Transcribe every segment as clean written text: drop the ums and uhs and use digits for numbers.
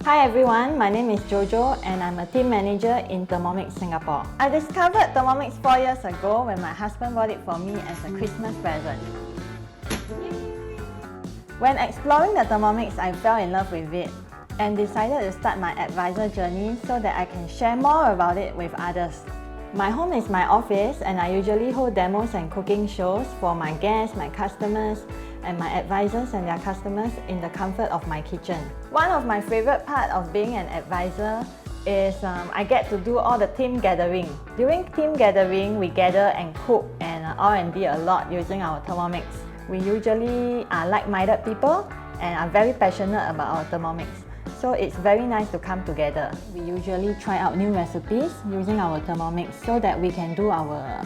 Hi everyone, my name is Jojo and I'm a team manager in Thermomix Singapore. I discovered Thermomix 4 years ago when my husband bought it for me as a Christmas present. When exploring the Thermomix, I fell in love with it and decided to start my advisor journey so that I can share more about it with others. My home is my office and I usually hold demos and cooking shows for my guests, my customers, and my advisors and their customers in the comfort of my kitchen. One of my favorite parts of being an advisor is I get to do all the team gathering. During team gathering, we gather and cook and R&D a lot using our Thermomix. We usually are like-minded people and are very passionate about our Thermomix. So it's very nice to come together. We usually try out new recipes using our Thermomix so that we can do our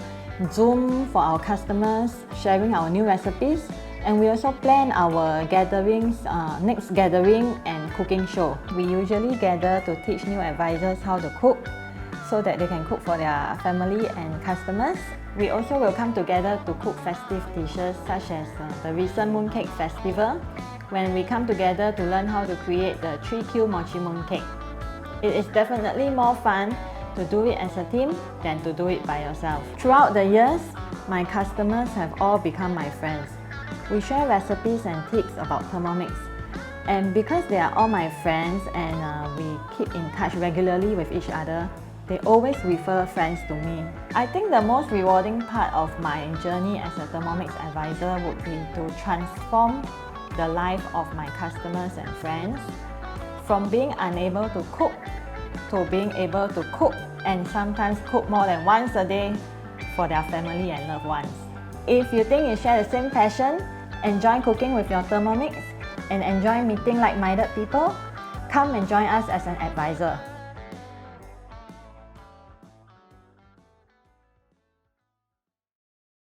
Zoom for our customers, sharing our new recipes. And we also plan our gatherings, next gathering and cooking show. We usually gather to teach new advisors how to cook so that they can cook for their family and customers. We also will come together to cook festive dishes such as the recent mooncake festival, when we come together to learn how to create the 3Q mochi mooncake. It is definitely more fun to do it as a team than to do it by yourself. Throughout the years, my customers have all become my friends. We share recipes and tips about Thermomix, and because they are all my friends and we keep in touch regularly with each other, they always refer friends to me. I think the most rewarding part of my journey as a Thermomix advisor would be to transform the life of my customers and friends from being unable to cook to being able to cook and sometimes cook more than once a day for their family and loved ones. If you think you share the same passion, enjoy cooking with your Thermomix, and enjoy meeting like-minded people, come and join us as an advisor.